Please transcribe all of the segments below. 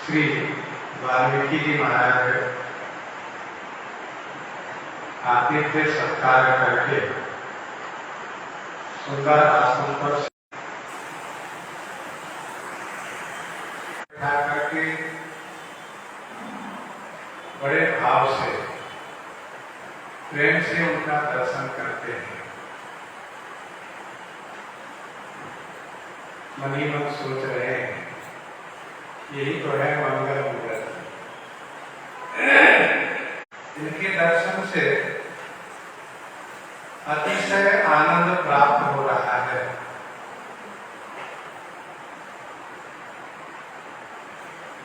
श्री वाल्मीकि जी महाराज आतिथ्य सत्कार करके सुंदर आसन पर बैठा करके बड़े भाव से प्रेम से उनका दर्शन करते हैं। मन ही मन सोच रहे हैं यही तो है मंगल मुहूर्त। इनके दर्शन से अतिशय आनंद प्राप्त हो रहा है।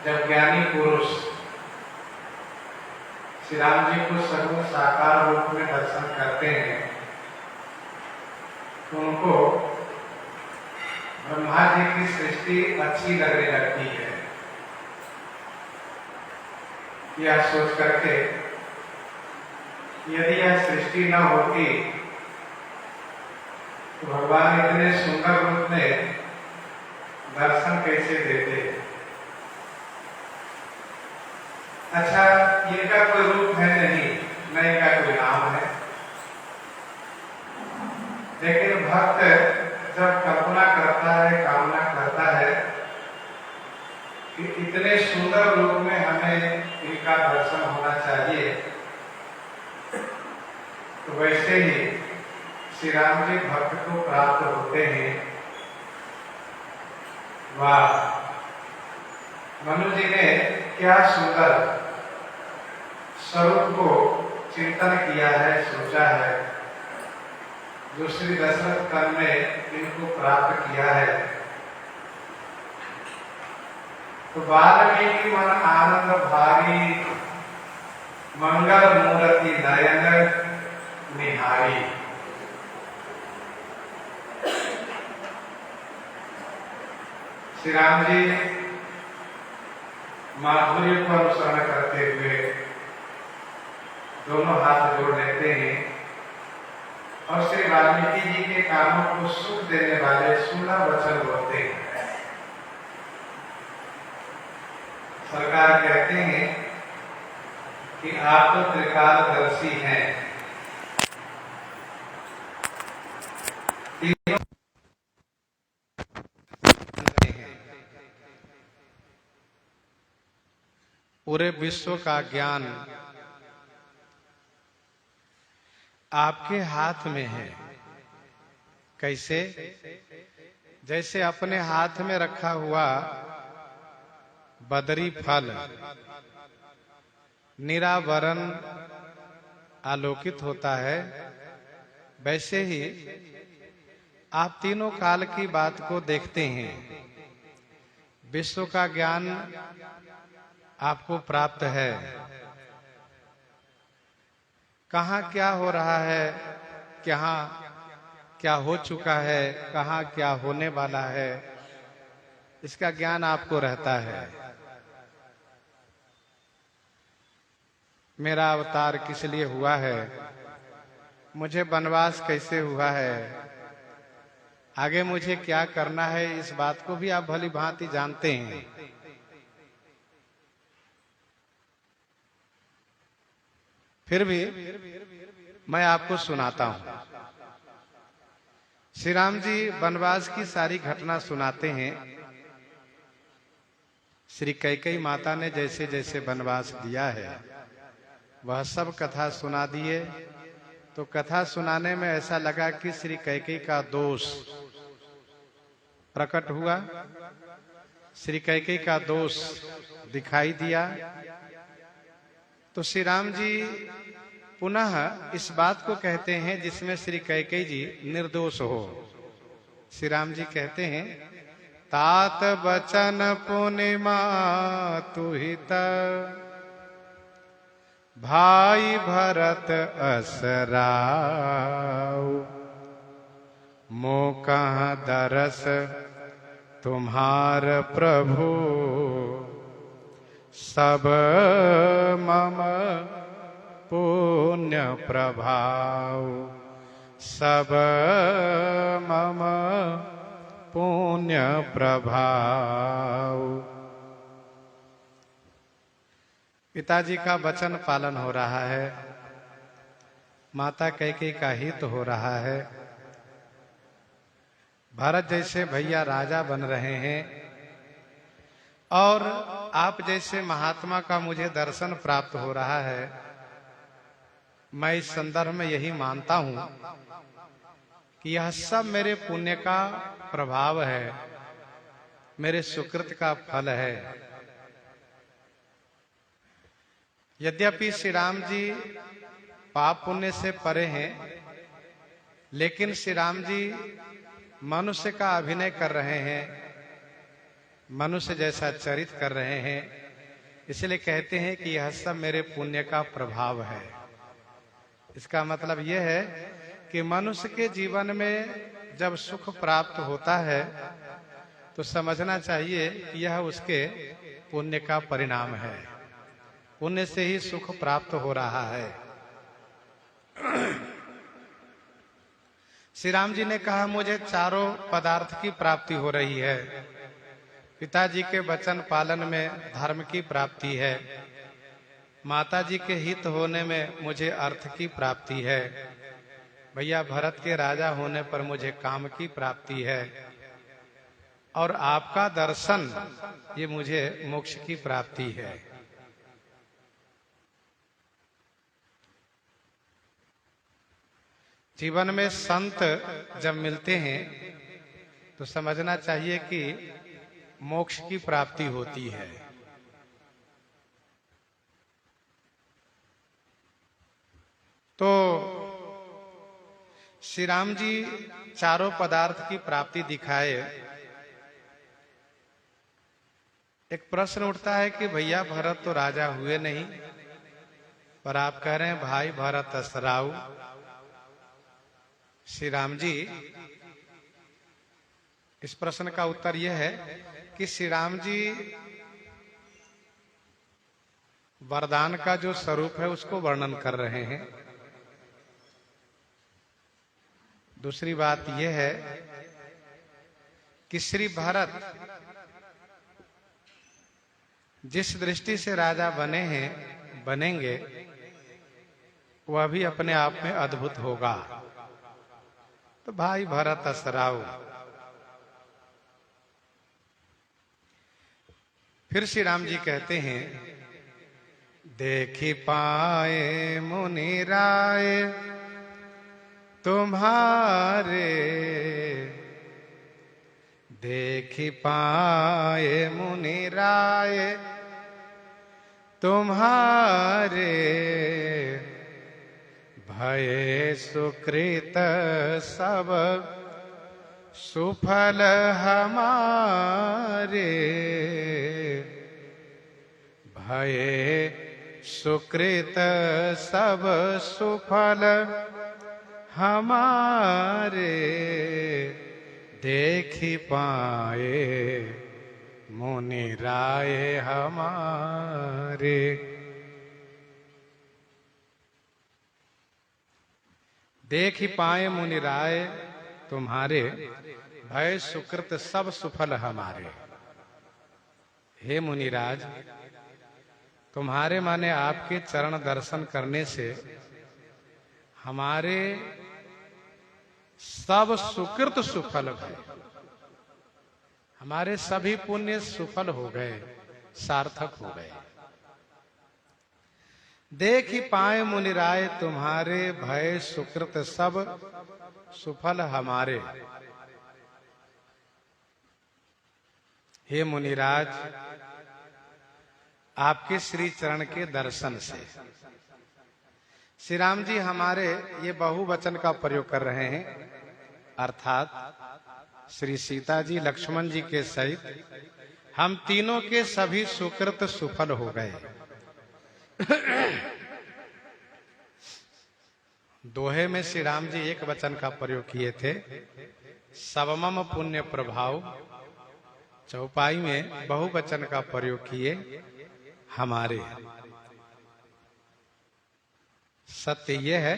जब ज्ञानी पुरुष श्री राम जी को सर्व साकार रूप में दर्शन करते हैं तो उनको ब्रह्मा जी की सृष्टि अच्छी लगने लगती है। यह सोच करके यदि यह सृष्टि न होती तो भगवान इतने सुंदर रूप में दर्शन कैसे देते। अच्छा, इनका कोई रूप है नहीं, न इनका कोई नाम है, लेकिन भक्त जब कल्पना करता है, कामना करता है कि इतने सुंदर रूप में हमें इनका दर्शन होना चाहिए, तो वैसे ही श्री राम जी भक्त को प्राप्त होते हैं। वाह, मनु जी ने क्या सुंदर स्वरूप को चिंतन किया है, सोचा है, जो श्री दशरथ काल में इनको प्राप्त किया है। तो वाल्मीकि मन आनंद भारी, मंगल मूर्ति नयन निहारी। श्री राम जी माधुर्य को अनुसरण करते हुए दोनों हाथ जोड़ लेते हैं और श्री वाल्मीकि जी के कानों को सुख देने वाले सुंदर वचन बोलते हैं। सरकार कहते हैं कि आप तो त्रिकालदर्शी हैं। पूरे विश्व का ज्ञान आपके हाथ में है। कैसे? जैसे अपने हाथ में रखा हुआ बदरी फल निरावरण आलोकित होता है, वैसे ही आप तीनों काल की बात को देखते हैं। विश्व का ज्ञान आपको प्राप्त है। कहाँ क्या हो रहा है, कहाँ क्या हो चुका है, कहाँ क्या होने वाला है, इसका ज्ञान आपको रहता है। मेरा अवतार किस लिए हुआ है, मुझे वनवास कैसे हुआ है, आगे मुझे क्या करना है, इस बात को भी आप भली भांति जानते हैं। फिर भी मैं आपको सुनाता हूं। श्री राम जी वनवास की सारी घटना सुनाते हैं। श्री कैकेयी माता ने जैसे जैसे वनवास दिया है वह सब कथा सुना दिए। तो कथा सुनाने में ऐसा लगा कि श्री कैकेयी का दोष प्रकट हुआ, श्री कैकेयी का दोष दिखाई दिया। तो श्री राम जी पुनः इस बात को कहते हैं जिसमें श्री कैकेयी जी निर्दोष हो। श्री राम जी कहते हैं, तात बचन पुनिमा तुहित, भाई भरत असराऊ, मो कहाँ दरस तुम्हार प्रभु, सब मम पुण्य प्रभाव, सब मम पुण्य प्रभाव। पिताजी का वचन पालन हो रहा है, माता कैकेयी का हित हो रहा है, भरत जैसे भैया राजा बन रहे हैं और आप जैसे महात्मा का मुझे दर्शन प्राप्त हो रहा है। मैं इस संदर्भ में यही मानता हूं कि यह सब मेरे पुण्य का प्रभाव है, मेरे सुकृत का फल है। यद्यपि श्री राम जी पाप पुण्य से परे हैं, लेकिन श्री राम जी मनुष्य का अभिनय कर रहे हैं, मनुष्य जैसा चरित्र कर रहे हैं, इसलिए कहते हैं कि यह सब मेरे पुण्य का प्रभाव है। इसका मतलब यह है कि मनुष्य के जीवन में जब सुख प्राप्त होता है तो समझना चाहिए कि यह उसके पुण्य का परिणाम है, पुण्य से ही सुख प्राप्त हो रहा है। श्री राम जी ने कहा मुझे चारों पदार्थ की प्राप्ति हो रही है। पिताजी के वचन पालन में धर्म की प्राप्ति है, माताजी के हित होने में मुझे अर्थ की प्राप्ति है, भैया भरत के राजा होने पर मुझे काम की प्राप्ति है, और आपका दर्शन ये मुझे मोक्ष की प्राप्ति है। जीवन में संत जब मिलते हैं तो समझना चाहिए कि मोक्ष की प्राप्ति होती है। तो श्री राम जी चारों पदार्थ की प्राप्ति दिखाए। एक प्रश्न उठता है कि भैया भरत तो राजा हुए नहीं, पर आप कह रहे हैं भाई भरत असराऊ। श्री राम जी, इस प्रश्न का उत्तर यह है कि श्री राम जी वरदान का जो स्वरूप है उसको वर्णन कर रहे हैं। दूसरी बात यह है कि श्री भरत जिस दृष्टि से राजा बने हैं, बनेंगे, वह भी अपने आप में अद्भुत होगा। तो भाई भरत असराऊ। फिर श्री राम जी कहते हैं देखी पाए मुनि राय तुम्हारे, देखी पाए मुनि राय तुम्हारे, भये सुकृत सब सुफल हमारे, भये सुकृत सब सुफल हमारे, देखी पाए मुनि राय हमारे। देख ही पाए मुनि राय तुम्हारे, भय सुकृत सब सुफल हमारे। हे मुनिराज, तुम्हारे माने आपके चरण दर्शन करने से हमारे सब सुकृत सुफल भय, हमारे सभी पुण्य सुफल हो गए, सार्थक हो गए। देख ही पाए मुनिराय तुम्हारे, भय सुकृत सब सुफल हमारे। हे मुनिराज, आपके श्री चरण के दर्शन से श्री राम जी हमारे ये बहुवचन का प्रयोग कर रहे हैं, अर्थात श्री सीता जी लक्ष्मण जी के सहित हम तीनों के सभी सुकृत सुफल हो गए। दोहे में श्री राम जी एक वचन का प्रयोग किए थे, सबमम पुण्य प्रभाव। चौपाई में बहुवचन का प्रयोग किए, हमारे। सत्य यह है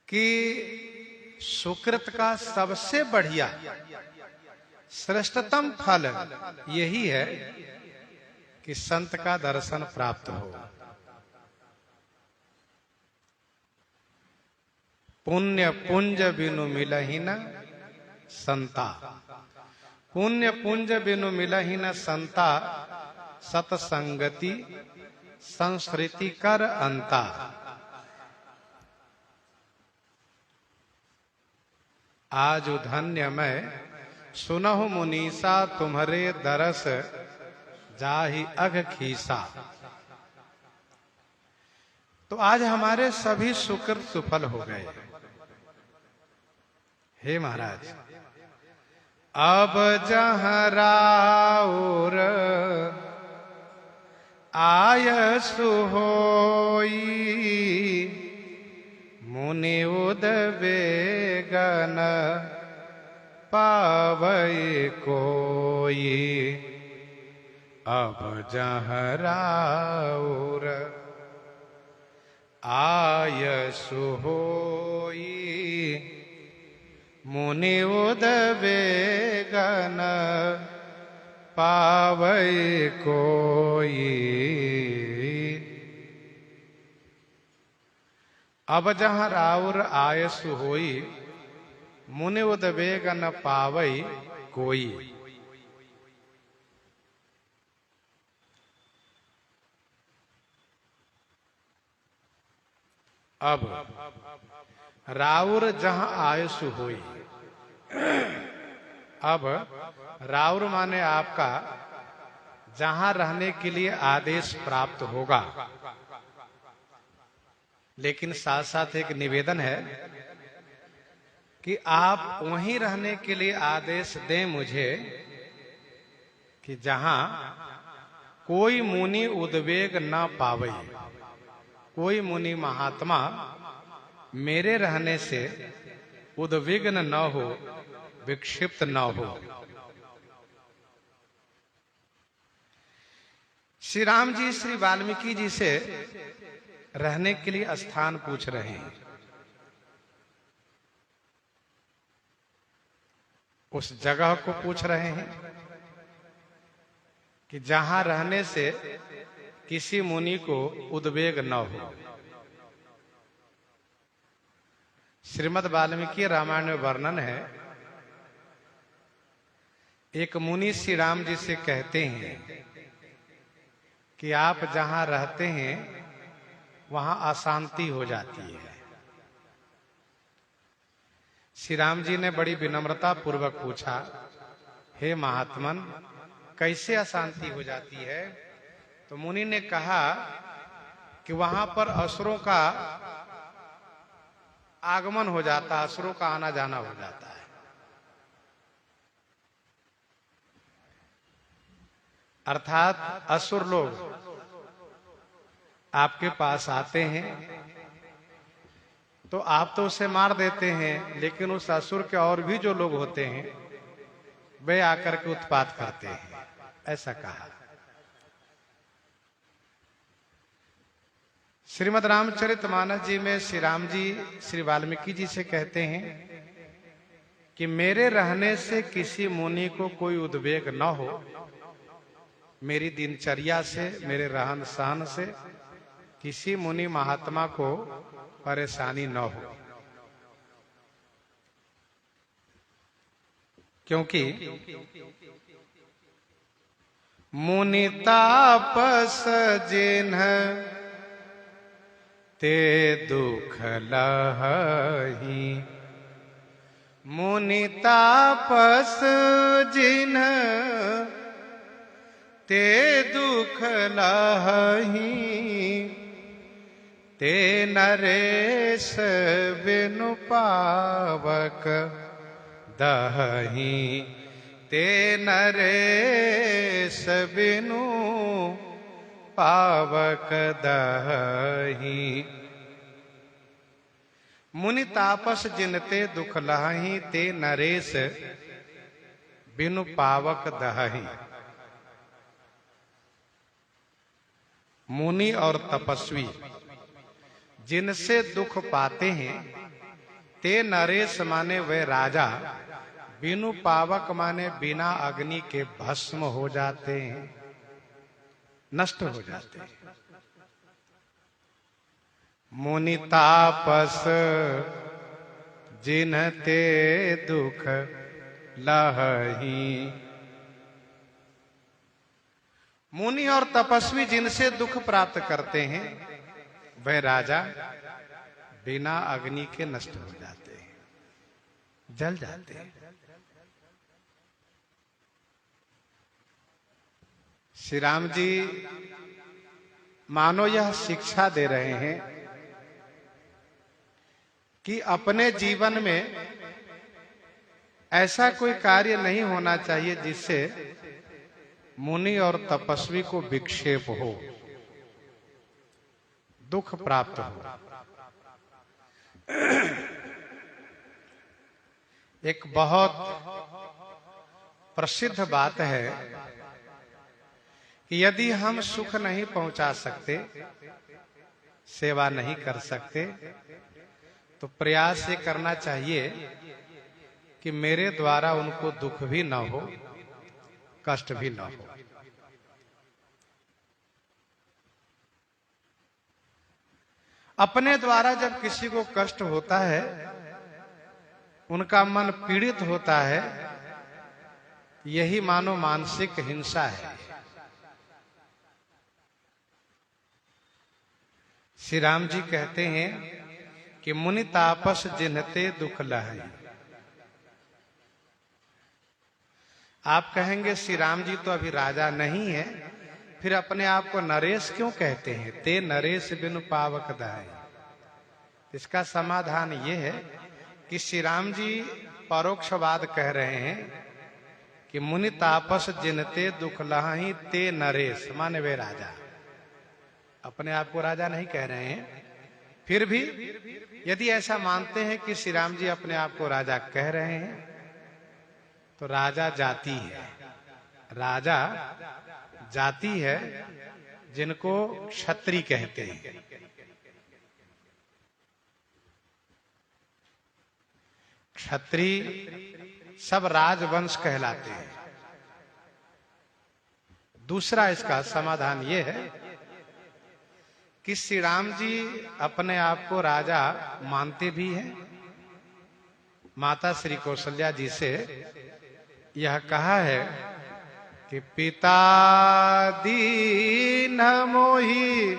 कि सुकृत का सबसे बढ़िया श्रेष्ठतम फल यही है कि संत का दर्शन प्राप्त हो। पुण्य पुंज बिनु मिलहि न संता, पुण्य पुंज बिनु मिलहि न संता, सतसंगति संस्कृति कर अंता। आज धन्य मैं सुनहु मुनीसा, तुम्हारे दरस जाहि अघ खीसा। तो आज हमारे सभी सुकृत सुफल हो गए। हे महाराज, अब जहाँ राउर आयसु होई, मुनि उदबेगन पावै कोई। अब जहाँ राउर आयसु होई, मुनि उदबेगन पावै कोई। अब जहाँ राउर आयसु होई, मुनि उदबेगन पावई कोई। अब राउर जहाँ आयसु होई, अब राउर माने आपका जहाँ रहने के लिए आदेश प्राप्त होगा। लेकिन साथ साथ एक निवेदन है कि आप वहीं रहने के लिए आदेश दें मुझे कि जहां कोई मुनि उद्वेग न पावे, कोई मुनि महात्मा मेरे रहने से उद्विग्न न हो, विक्षिप्त न हो। श्री राम जी श्री वाल्मीकि जी से रहने के लिए स्थान पूछ रहे हैं। उस जगह को पूछ रहे हैं कि जहां रहने से किसी मुनि को उद्वेग न हो। श्रीमद् वाल्मीकि रामायण में वर्णन है, एक मुनि श्री राम जी से कहते हैं कि आप जहां रहते हैं वहां अशांति हो जाती है। श्री राम जी ने बड़ी विनम्रता पूर्वक पूछा, हे महात्मन, कैसे अशांति हो जाती है? तो मुनि ने कहा कि वहां पर असुरों का आगमन हो जाता, असुरों का आना जाना हो जाता है। अर्थात असुर लोग आपके पास आते हैं तो आप तो उसे मार देते हैं, लेकिन उस असुर के और भी जो लोग होते हैं वे आकर के उत्पात करते हैं, ऐसा कहा। श्रीमद् रामचरितमानस जी में श्री राम जी श्री वाल्मीकि जी से कहते हैं कि मेरे रहने से किसी मुनि को कोई उद्वेग न हो, मेरी दिनचर्या से, मेरे रहन सहन से किसी मुनि महात्मा को परेशानी न हो। क्योंकि मुनि तापस जिन्ह ते दुख लहहि, मुनि तापस जिन्ह ते दुख लहहि, ते नरेश बिनु पावक दहहि, ते नरेश बिनु पावक दहहि। मुनि तापस जिनते दुख लहहि, ते नरेश बिनु पावक दहहि। मुनि और तपस्वी जिनसे दुख पाते हैं, ते नरेश माने वे राजा, बिनु पावक माने बिना अग्नि के भस्म हो जाते हैं। नष्ट हो जाते हैं। मुनि तापस जिन्हते दुख लहही। मुनि और तपस्वी जिनसे दुख प्राप्त करते हैं वह राजा बिना अग्नि के नष्ट हो जाते हैं, जल जाते हैं। श्री राम जी मानो यह शिक्षा दे रहे हैं कि अपने जीवन में ऐसा कोई कार्य नहीं होना चाहिए जिससे मुनि और तपस्वी को विक्षेप हो, दुख प्राप्त हो। एक बहुत प्रसिद्ध बात है कि यदि हम सुख नहीं पहुंचा सकते, सेवा नहीं कर सकते, तो प्रयास ये करना चाहिए कि मेरे द्वारा उनको दुख भी न हो, कष्ट भी न हो। अपने द्वारा जब किसी को कष्ट होता है, उनका मन पीड़ित होता है, यही मानो मानसिक हिंसा है। श्री राम जी कहते हैं कि मुनि तापस जिन्हते दुख लहई। आप कहेंगे श्री राम जी तो अभी राजा नहीं है, फिर अपने आप को नरेश क्यों कहते हैं? ते नरेश बिनु पावक दाई। इसका समाधान ये है कि श्री राम जी परोक्षवाद कह रहे हैं कि मुनि तापस जिनते दुख लहई ते नरेश, माने वे राजा। अपने आप को राजा नहीं कह रहे हैं। फिर भी यदि ऐसा मानते हैं कि श्री राम जी अपने आप को राजा कह रहे हैं, तो राजा जाति है। राजा जाति है जिनको क्षत्रिय कहते हैं। क्षत्रिय सब राजवंश कहलाते हैं। दूसरा इसका समाधान यह है कि श्री राम जी अपने आप को राजा मानते भी हैं। माता श्री कौशल्या जी से यह कहा है कि पिता दीन मोहि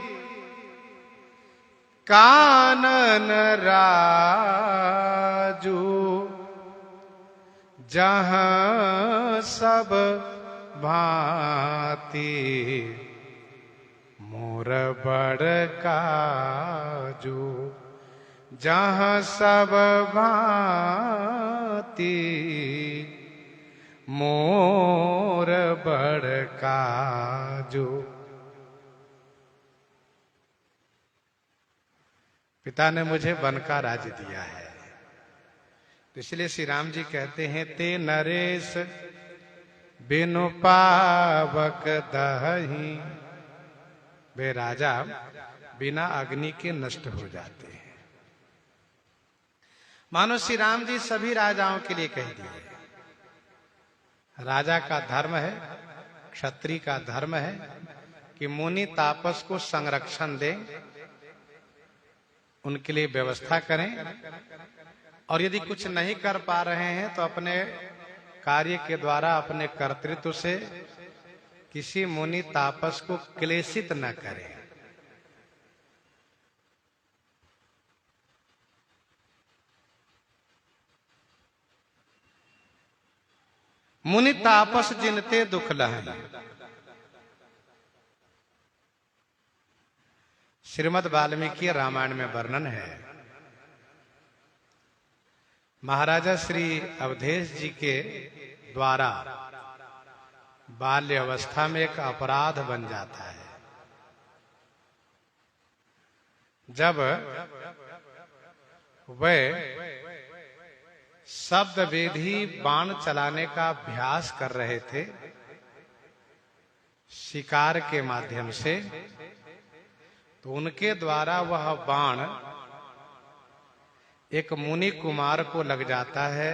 कानन राजू, जहां सब भांति मोर बड़ काजू। जहां सब भांति मोर बड़ काजू। पिता ने मुझे वन का राज्य दिया है, तो इसलिए श्री राम जी कहते हैं ते नरेश बिनु पावक दही। वे राजा बिना अग्नि के नष्ट हो जाते हैं। मानो श्री राम जी सभी राजाओं के लिए कह दिए, राजा का धर्म है, क्षत्रिय का धर्म है कि मुनि तापस को संरक्षण दें, उनके लिए व्यवस्था करें, और यदि कुछ नहीं कर पा रहे हैं तो अपने कार्य के द्वारा, अपने कर्तृत्व से किसी मुनि तापस को क्लेशित न करें। मुनि तापस जिनते दुख लहई। श्रीमद् वाल्मीकि रामायण में वर्णन है, महाराजा श्री अवधेश जी के द्वारा बाल्य अवस्था में एक अपराध बन जाता है। जब वह शब्द वेधी बाण चलाने का अभ्यास कर रहे थे शिकार के माध्यम से, तो उनके द्वारा वह बाण एक मुनि कुमार को लग जाता है,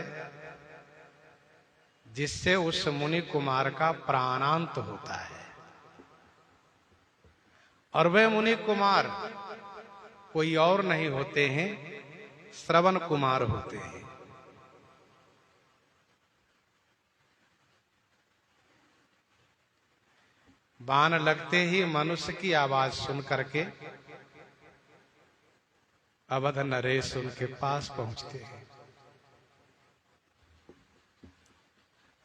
जिससे उस मुनि कुमार का प्राणांत होता है। और वे मुनि कुमार कोई और नहीं होते हैं, श्रवण कुमार होते हैं। बाण लगते ही मनुष्य की आवाज सुन करके अवध नरेश उनके पास पहुंचते हैं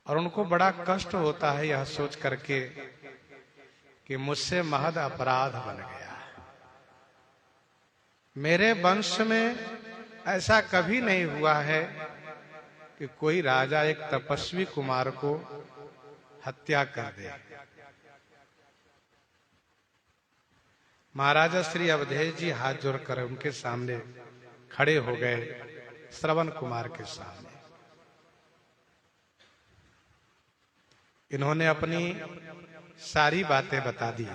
और उनको बड़ा कष्ट होता है यह सोच करके कि मुझसे महद अपराध बन गया। मेरे वंश में ऐसा कभी नहीं हुआ है कि कोई राजा एक तपस्वी कुमार को हत्या कर दे। महाराजा श्री अवधेश जी हाथ जोड़कर उनके सामने खड़े हो गए, श्रवण कुमार के सामने। इन्होंने अपनी सारी बातें बता दी।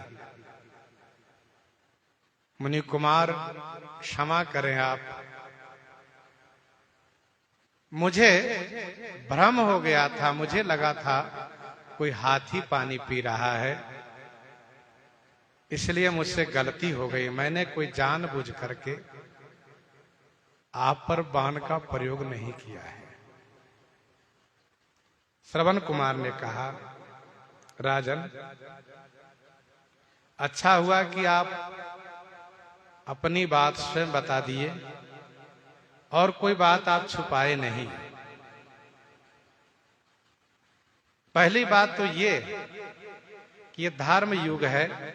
मुनि कुमार क्षमा करें आप, मुझे भ्रम हो गया था, मुझे लगा था कोई हाथी पानी पी रहा है, इसलिए मुझसे गलती हो गई। मैंने कोई जानबूझ करके आप पर बाण का प्रयोग नहीं किया है। श्रवण कुमार ने कहा, राजन, अच्छा हुआ कि आप अपनी बात स्वयं बता दिए और कोई बात आप छुपाए नहीं। पहली बात तो ये कि ये धर्म युग है,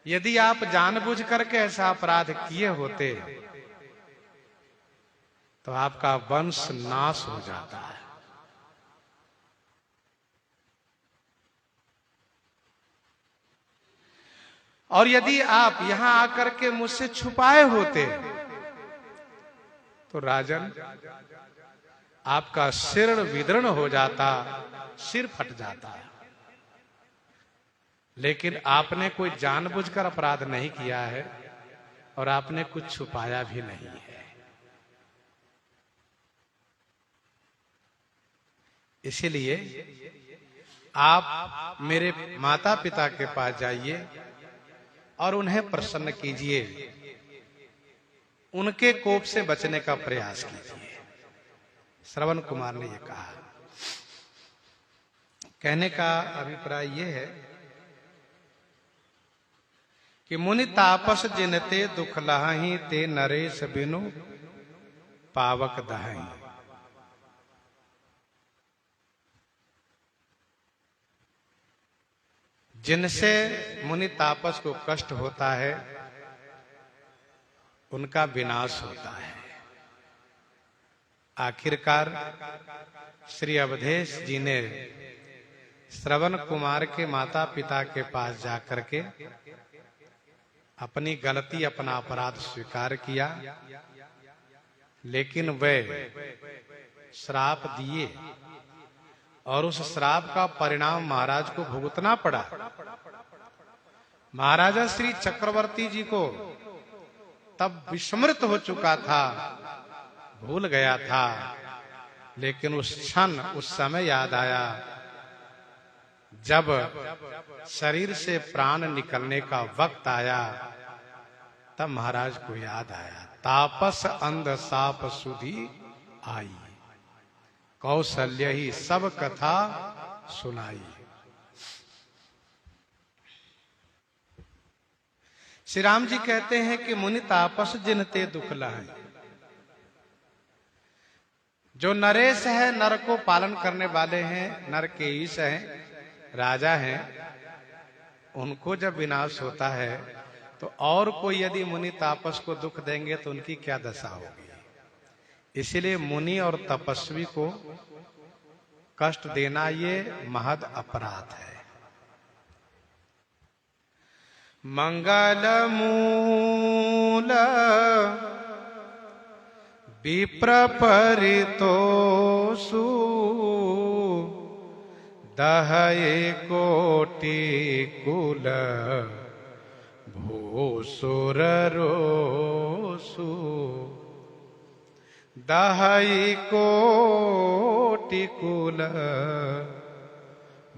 यदि आप जानबूझ करके ऐसा अपराध किए होते तो आपका वंश नाश हो जाता है। और यदि आप यहां आकर के मुझसे छुपाए होते तो राजन, आपका सिर विदीर्ण हो जाता, सिर फट जाता। लेकिन आपने कोई जानबूझकर अपराध नहीं किया है और आपने कुछ छुपाया भी नहीं है। इसीलिए आप मेरे माता पिता के पास जाइए और उन्हें प्रसन्न कीजिए, उनके कोप से बचने का प्रयास कीजिए। श्रवण कुमार ने यह कहा। कहने का अभिप्राय यह है कि मुनि तापस जिनते दुख लहाही, ते नरेश बिनु पावक दहाई। जिनसे मुनि तापस को कष्ट होता है उनका विनाश होता है। आखिरकार श्री अवधेश जी ने श्रवण कुमार के माता पिता के पास जाकर के अपनी गलती, अपना अपराध स्वीकार किया, लेकिन वे श्राप दिए और उस श्राप का परिणाम महाराज को भुगतना पड़ा। महाराजा श्री चक्रवर्ती जी को तब विस्मृत हो चुका था, भूल गया था, लेकिन उस क्षण, उस समय याद आया जब शरीर से प्राण निकलने का वक्त आया, तब महाराज को याद आया। तापस अंध साप सुधी आई, कौशल्य ही सब कथा सुनाई। श्री राम जी कहते हैं कि मुनि तापस जिनते दुख लाए। जो नरेश है, नर को पालन करने वाले हैं, नर के ईश हैं, राजा हैं, उनको जब विनाश होता है तो और कोई यदि मुनि तापस को दुख देंगे तो उनकी क्या दशा होगी। इसीलिए मुनि और तपस्वी को कष्ट देना ये महद अपराध है। मंगल मूल विप्र परितोषु, दहये कोटि कुल भूसुर रोसु। दहये कोटि कुल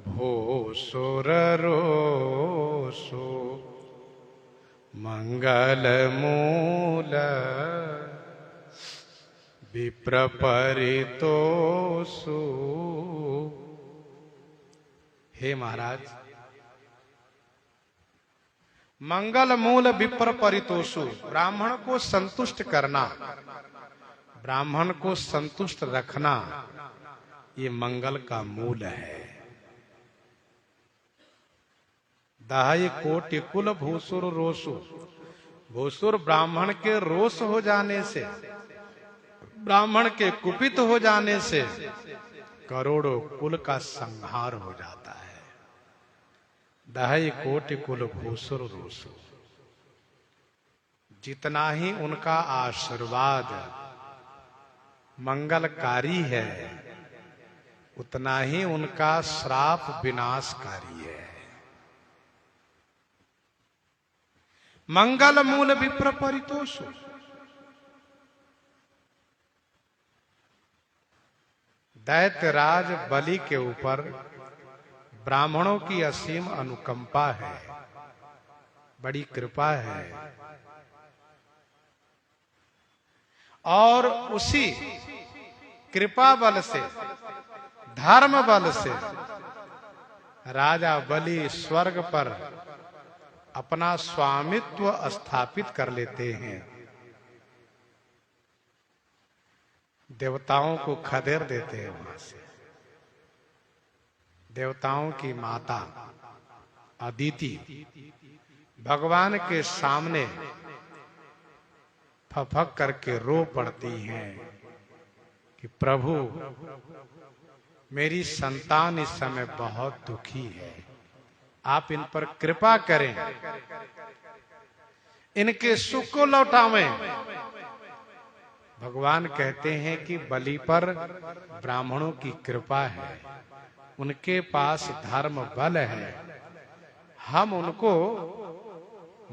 भूसुर रोसु। मंगल मूल विप्र परितोषु। हे महाराज, मंगल मूल विप्र परितोषु, ब्राह्मण को संतुष्ट करना, ब्राह्मण को संतुष्ट रखना, ये मंगल का मूल है। दाह्य कोटि कुल भूसुर रोसु, भूसुर ब्राह्मण के रोष हो जाने से, ब्राह्मण के कुपित हो जाने से करोड़ों कुल का संहार हो जाता है। दाह्य कोटि कुल भूसुर रोसु, जितना ही उनका आशीर्वाद मंगलकारी है, उतना ही उनका श्राप विनाशकारी है। मंगल मूल विप्र परितोषु, दैत्यराज बलि के ऊपर ब्राह्मणों की असीम अनुकंपा है, बड़ी कृपा है, और उसी कृपा बल से, धर्म बल से राजा बलि स्वर्ग पर अपना स्वामित्व स्थापित कर लेते हैं। देवताओं को खदेड़ देते हैं वहां से। देवताओं की माता अदिति भगवान के सामने फफक करके रो पड़ती हैं कि प्रभु, मेरी संतान इस समय बहुत दुखी है, आप इन पर कृपा करें, इनके सुख को लौटावें। भगवान कहते हैं कि बलि पर ब्राह्मणों की कृपा है, उनके पास धर्म बल है, हम उनको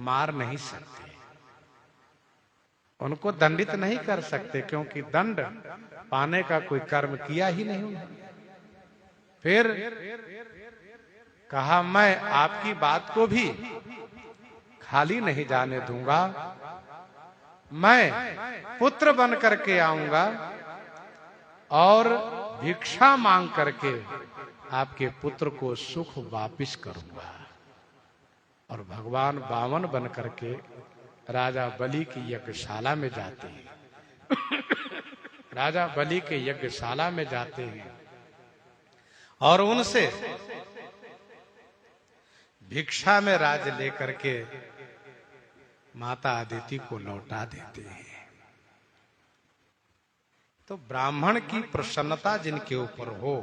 मार नहीं सकते, उनको दंडित नहीं कर सकते, क्योंकि दंड पाने का कोई कर्म किया ही नहीं। फिर कहा, मैं आपकी बात को भी खाली नहीं जाने दूंगा, मैं पुत्र बन करके आऊंगा और भिक्षा मांग करके आपके पुत्र को सुख वापिस करूंगा। और भगवान वामन बन करके राजा बलि की यज्ञशाला में जाते हैं। राजा बलि के यज्ञशाला में जाते हैं और उनसे भिक्षा में राज लेकर के माता अदिति को लौटा देते हैं। तो ब्राह्मण की प्रसन्नता जिनके ऊपर हो,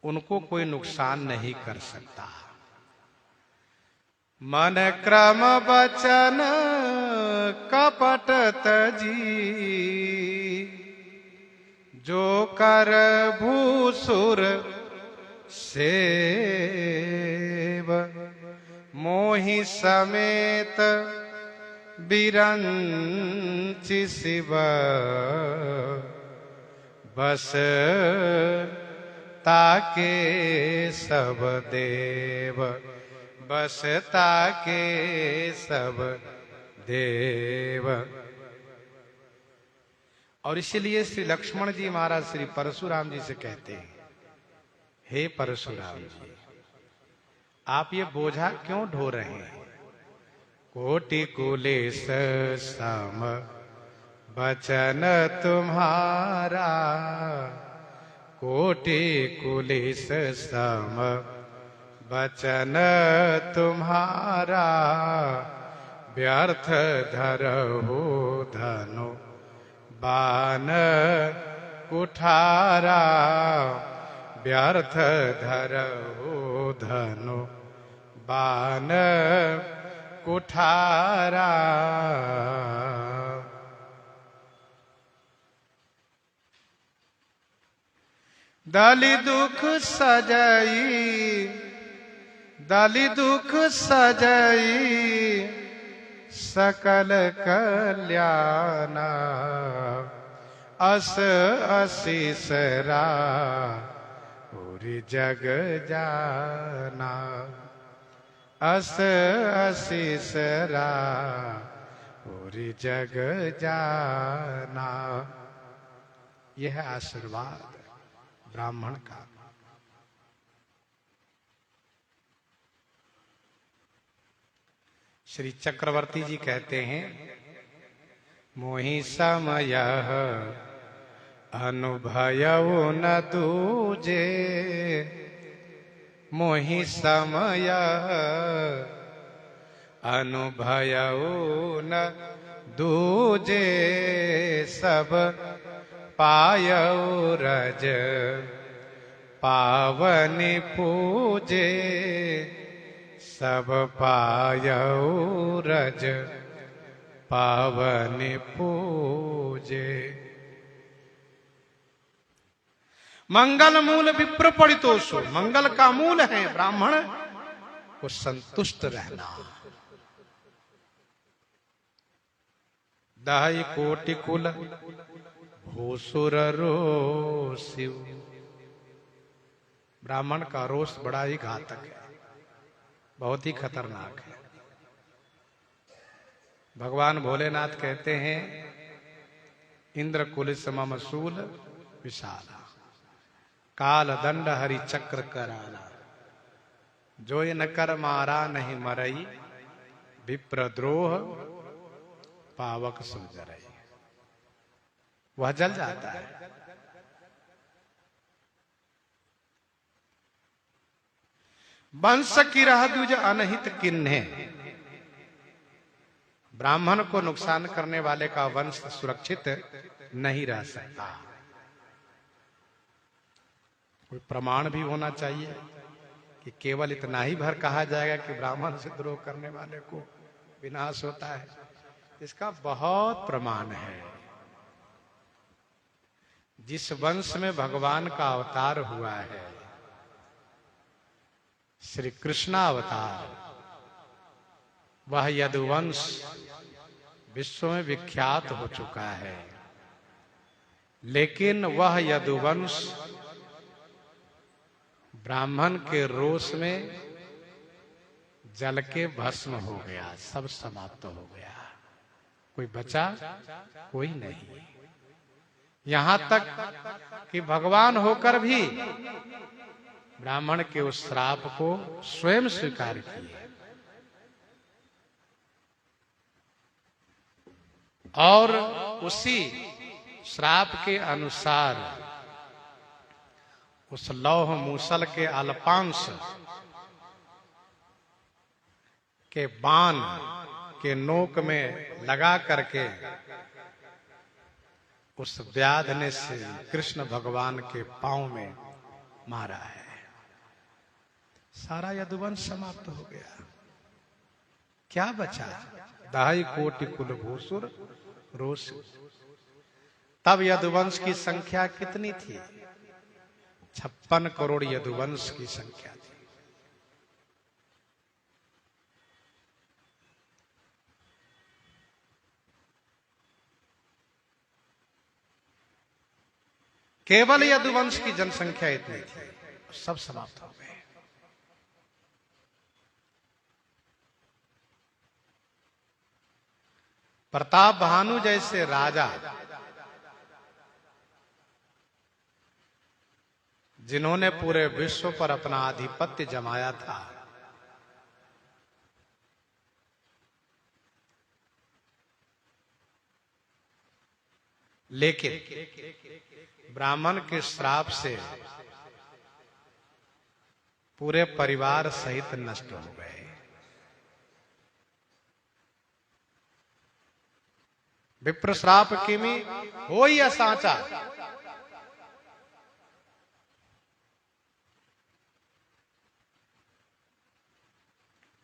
उनको कोई नुकसान नहीं कर सकता। मन क्रम बचन कपट तजी, जो कर भूसुर सेव, मोहि समेत बिरंचि शिव, बस ताके सब देव, बस ताके सब देव। और इसलिए श्री लक्ष्मण जी महाराज श्री परशुराम जी से कहते हैं, हे परशुराम जी, आप ये बोझा क्यों ढो रहे हैं? कोटि कुलेश सम बचन तुम्हारा, कोटि कुलेश सम बचन तुम्हारा, व्यर्थ धरहु धनु बान कुठारा, व्यर्थ धरहु धनु बान कुठारा। दलि दुख सजई, दलि दुख सजई, सकल कल्याणा, अस आशीष पूरी जग जाना। अस असीसरा पूरी जग जाना। यह आशीर्वाद ब्राह्मण का। श्री चक्रवर्ती जी कहते हैं, मोहि समय अनुभयउ न दूजे, मोहि समय अनुभयउ न दूजे, सब पायउ रज पावनि पूजे, सब पायउ रज पावनि पूजे। मंगल मूल विप्र पढ़ितोषु, मंगल का मूल है ब्राह्मण को संतुष्ट रहना। दाई कोटि कुल भूसुर रोषिव। ब्राह्मण का रोष बड़ा ही घातक है, बहुत ही खतरनाक है। भगवान भोलेनाथ कहते हैं, इंद्र कुल समम शूल विशाला, काल दंड हरि चक्र कराला, जो ये न कर मारा नहीं मरई, विप्रद्रोह पावक सुजरई। वह जल जाता है। वंश की रह द्विज अनहित किन्हे। ब्राह्मण को नुकसान करने वाले का वंश सुरक्षित नहीं रह सकता। कोई प्रमाण भी होना चाहिए कि केवल इतना ही भर कहा जाएगा कि ब्राह्मण से द्रोह करने वाले को विनाश होता है। इसका बहुत प्रमाण है। जिस वंश में भगवान का अवतार हुआ है, श्री कृष्णा अवतार, वह यदुवंश विश्व में विख्यात हो चुका है। लेकिन वह यदुवंश ब्राह्मण के रोष में जल के भस्म हो गया, सब समाप्त हो गया। कोई बचा? कोई नहीं। यहां तक कि भगवान होकर भी ब्राह्मण के उस श्राप को स्वयं स्वीकार किए और उसी श्राप के अनुसार उस लौह मूसल के अल्पांश के बाण के नोक में लगा करके उस व्याध ने से कृष्ण भगवान के पांव में मारा है। सारा यदुवंश समाप्त हो गया। क्या बचा? दाई कोटि कुल भूसुर रोष। तब यदुवंश की संख्या कितनी थी? 56 करोड़ यदुवंश की संख्या थी। केवल यदुवंश की जनसंख्या इतनी थी, सब समाप्त हो गए। प्रताप भानु जैसे राजा, जिन्होंने पूरे विश्व पर अपना आधिपत्य जमाया था, लेकिन ब्राह्मण के श्राप से पूरे परिवार सहित नष्ट हो गए। विप्र श्राप किमी हो या सांचा,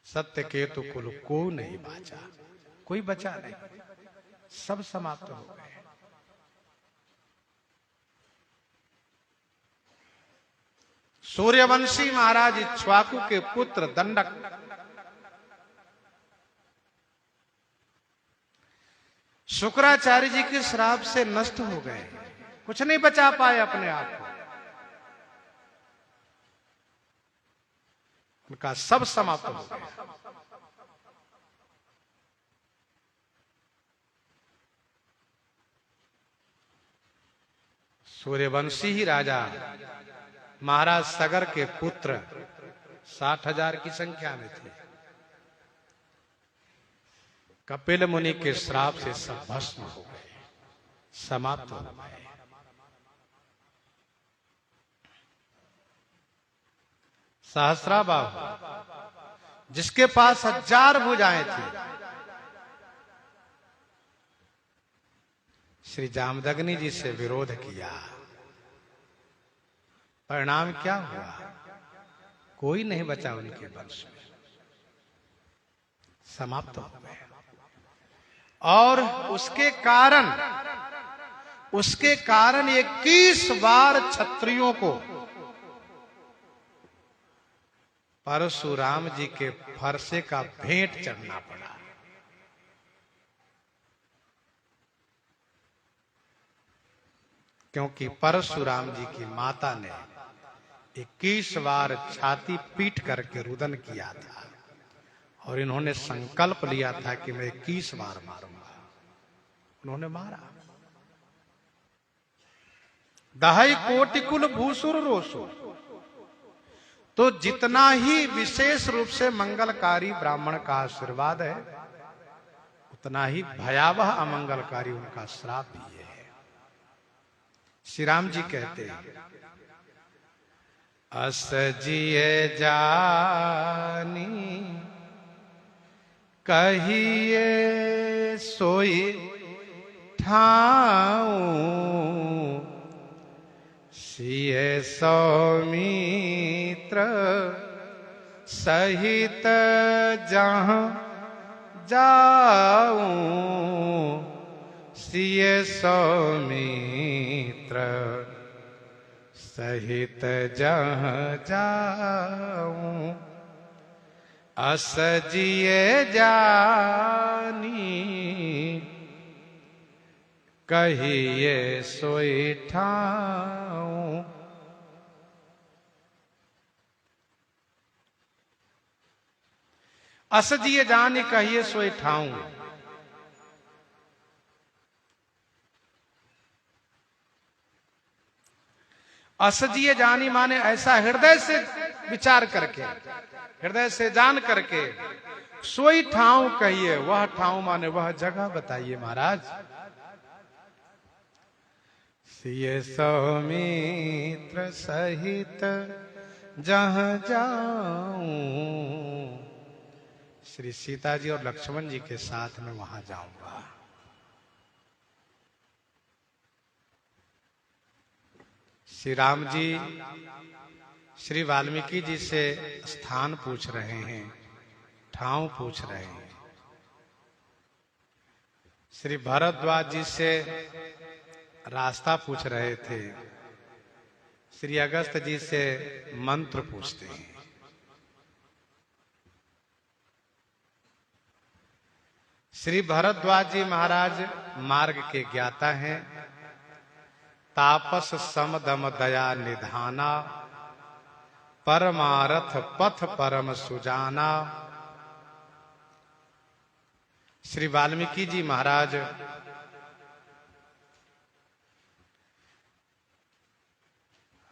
सत्य केतु कुल को नहीं बाचा। कोई बचा नहीं, सब समाप्त हो गए। सूर्यवंशी महाराज इक्ष्वाकु के पुत्र दंडक शुक्राचार्य जी के श्राप से नष्ट हो गए, कुछ नहीं बचा पाए अपने आप को। उनका सब समाप्त हो गया। सूर्यवंशी ही राजा महाराज सगर के पुत्र 60,000 की संख्या में थे। कपिल मुनि के श्राप से सब भस्म हो गए, समाप्त हो गए। सहस्राबाहु जिसके पास 1000 भुजाएं थी, श्री जामदग्नि जी से विरोध किया। परिणाम क्या हुआ? कोई नहीं बचा उनके वंश में, समाप्त हो गए। और उसके कारण 21 बार क्षत्रियों को परशुराम जी के फरसे का भेंट चढ़ना पड़ा। क्योंकि परशुराम जी की माता ने 21 बार छाती पीट करके रुदन किया था और इन्होंने संकल्प लिया था कि मैं 21 बार मारूंगा। उन्होंने मारा। दहाई कोटि कुल भूसुर रोसु। तो जितना ही विशेष रूप से मंगलकारी ब्राह्मण का आशीर्वाद है, उतना ही भयावह अमंगलकारी उनका श्राप भी है। श्री राम जी कहते हैं, अस जिए जानी कहिए सोई ठाऊं, सिए सौमित्र सहित जहां जाऊं, सिए सौमित्र सहित जहां जाऊं, अस जिए जानी कहिए सोई ठाऊं। अस जिए जानी कहिए सोई ठाऊं। अस जिए जानी माने ऐसा हृदय से विचार करके, हृदय से जान करके सोई ठाऊं कहिए। वह ठाऊं माने वह जगह बताइए महाराज। सिए सौमित्र सहित जहां जाऊं, श्री सीता जी और लक्ष्मण जी के साथ में वहां जाऊंगा। श्री राम जी श्री वाल्मीकि जी से स्थान पूछ रहे हैं, ठाव पूछ रहे हैं। श्री भरद्वाज जी से रास्ता पूछ रहे थे। श्री अगस्त जी से मंत्र पूछते हैं। श्री भरद्वाज जी महाराज मार्ग के ज्ञाता हैं। तापस समदम दया निधाना, परमारथ पथ परम सुजाना। श्री वाल्मीकि जी महाराज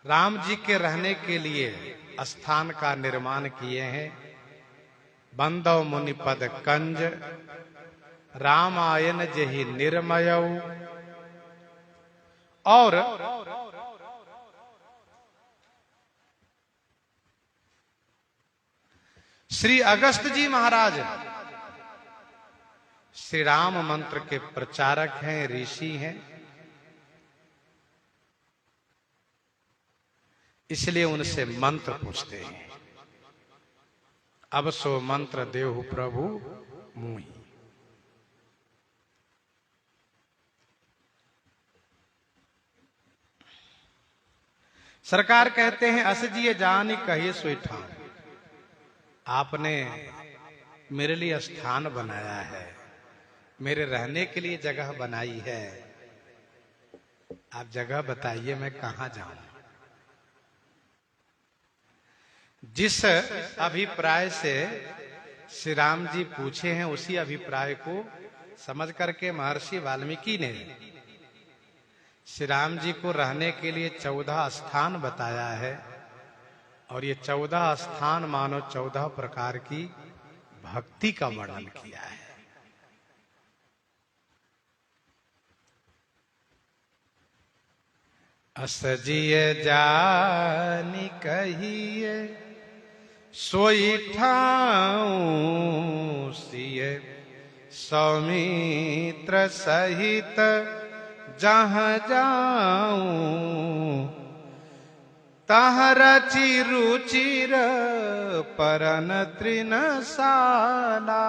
राम जी के रहने के लिए स्थान का निर्माण किए हैं। बंदव मुनि पद कंज, रामायण जहि निर्मय। और श्री अगस्त जी महाराज श्री राम मंत्र के प्रचारक हैं, ऋषि हैं। इसलिए उनसे मंत्र पूछते हैं। अब सो मंत्र देहु प्रभु मुहि। सरकार कहते हैं, अस जिए जानी कहिए सोई ठाऊं। आपने मेरे लिए स्थान बनाया है, मेरे रहने के लिए जगह बनाई है। आप जगह बताइए मैं कहां जाऊं। जिस अभिप्राय से श्री राम जी पूछे हैं उसी अभिप्राय को समझ करके महर्षि वाल्मीकि ने श्री राम जी को रहने के लिए 14 स्थान बताया है। और ये 14 स्थान मानो 14 प्रकार की भक्ति का वर्णन किया है। असजिय जानि कहिए सोई ठाऊं सिय सौमित्र सहित जहाँ जाऊं तहाँ रचि रुचिर परन तृणशाला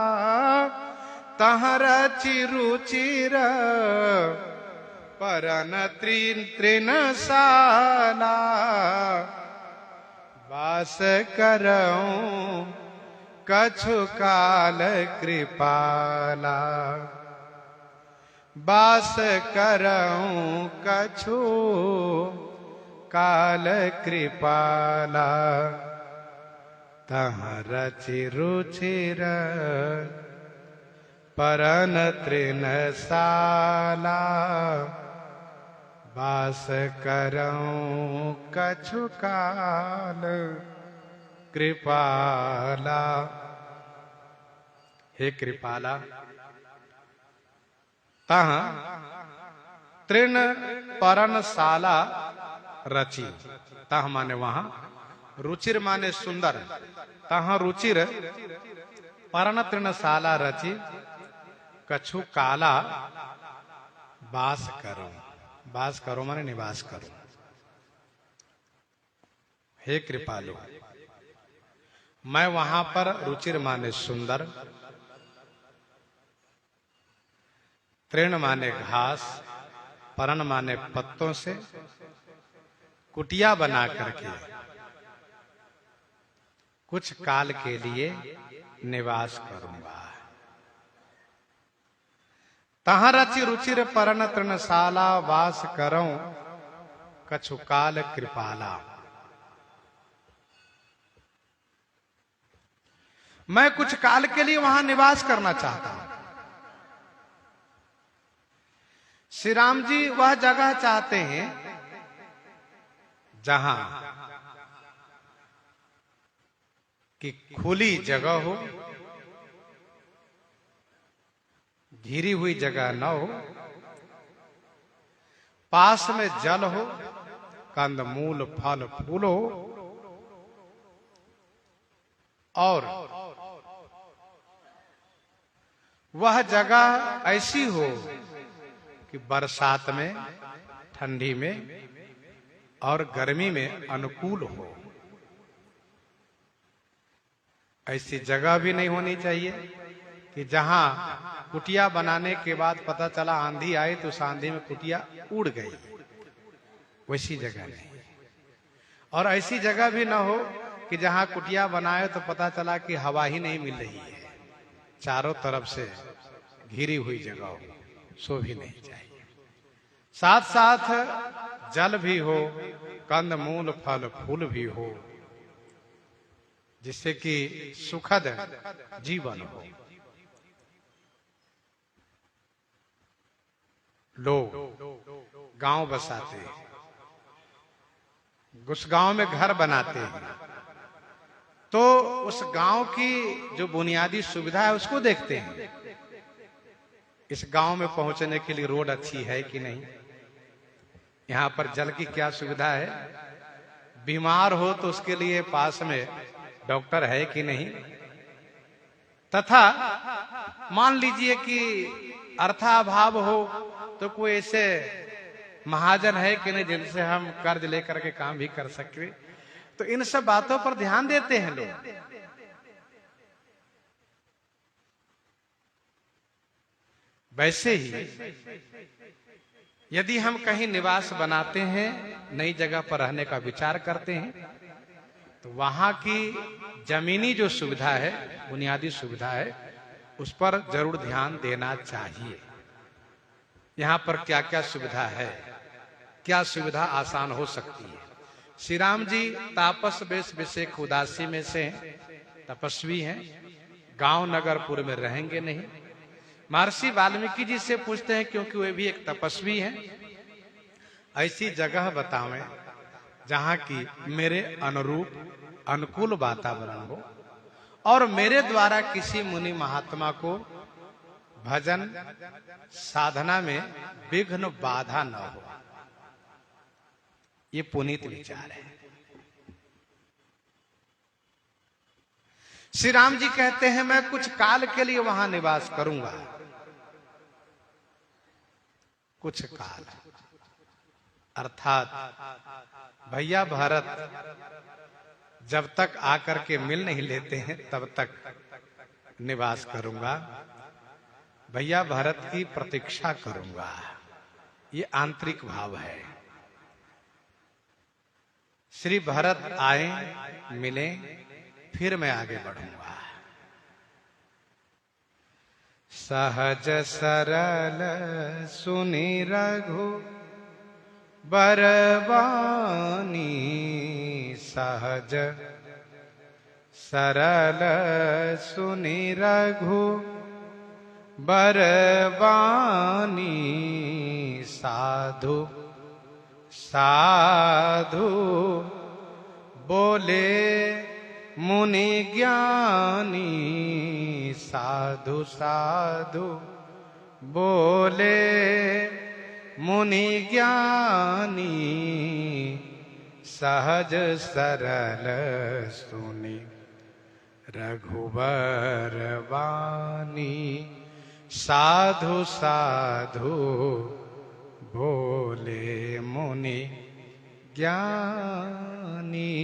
तहाँ रचि रुचिर परन तृणशाला वास करऊं कछु काल कृपाला वास करऊं कछु काल कृपाला तहाँ रचि रुचिर परन तृणशाला वास करऊं कछु काल कृपाला। हे कृपाला, तहाँ तृण पर्णशाला रची। तहाँ माने वहां, रुचिर माने सुंदर, तहाँ रुचिर पर्ण तृणशाला रची कछु काला वास करो। वास करो माने निवास करो। हे कृपालु, मैं वहां पर रुचिर माने सुंदर, तृण माने घास, पर्ण माने पत्तों से कुटिया बना करके कुछ काल के लिए निवास करूंगा। तहाँ रचि रुचिर पर्ण तृणशाला वास करऊं कछु काल कृपाला। मैं कुछ काल के लिए वहां निवास करना चाहता हूं। श्री राम जी वह जगह चाहते हैं जहां कि खुली जगह हो, घिरी हुई जगह न हो, पास में जल हो, कंदमूल फल फूल हो, और वह जगह ऐसी हो कि बरसात में, ठंडी में और गर्मी में अनुकूल हो। ऐसी जगह भी नहीं होनी चाहिए कि जहां कुटिया बनाने के बाद पता चला आंधी आई तो उस आंधी में कुटिया उड़ गई, वैसी जगह नहीं। और ऐसी जगह भी ना हो कि जहां कुटिया बनाए तो पता चला कि हवा ही नहीं मिल रही है, चारों तरफ से घिरी हुई जगह हो, सो भी नहीं चाहिए। साथ साथ जल भी हो, कंदमूल फल फूल भी हो, जिससे कि सुखद जीवन हो। लोग गांव बसाते हैं, उस गांव में घर बनाते हैं, तो उस गांव की जो बुनियादी सुविधा है उसको देखते हैं। इस गांव में पहुंचने के लिए रोड अच्छी है कि नहीं, यहाँ पर जल की क्या सुविधा है, बीमार हो तो उसके लिए पास में डॉक्टर है कि नहीं, तथा मान लीजिए कि अर्थाभाव हो तो कोई ऐसे महाजन है कि नहीं जिनसे हम कर्ज लेकर के काम भी कर सके। तो इन सब बातों पर ध्यान देते हैं लोग। वैसे ही यदि हम कहीं निवास बनाते हैं, नई जगह पर रहने का विचार करते हैं, तो वहां की जमीनी जो सुविधा है, बुनियादी सुविधा है, उस पर जरूर ध्यान देना चाहिए। यहाँ पर क्या क्या सुविधा है, क्या सुविधा आसान हो सकती है, श्री राम जी तापस वेश विषेक उदासी में से तपस्वी हैं, गांव नगरपुर में रहेंगे नहीं। महर्षि वाल्मीकि जी से पूछते हैं, क्योंकि वे भी एक तपस्वी हैं, ऐसी जगह बतावें जहां की मेरे अनुरूप अनुकूल वातावरण हो और मेरे द्वारा किसी मुनि महात्मा को भजन साधना में विघ्न बाधा न हो। ये पुनीत विचार है। श्री राम जी कहते हैं, मैं कुछ काल के लिए वहां निवास करूंगा। कुछ काल अर्थात भैया भरत जब तक आकर के मिल नहीं लेते हैं तब तक निवास करूंगा, भैया भरत की प्रतीक्षा करूंगा। ये आंतरिक भाव है। श्री भरत आए, मिले, फिर मैं आगे बढ़ूंगा। सहज सरल सुनि रघु बरबानी, सहज सरल सुनि रघु बरबानी, साधु साधु बोले मुनि ज्ञानी, साधु साधु बोले मुनि ज्ञानी, सहज सरल सुनि रघुबर वाणी, साधु साधु बोले मुनि ज्ञानी।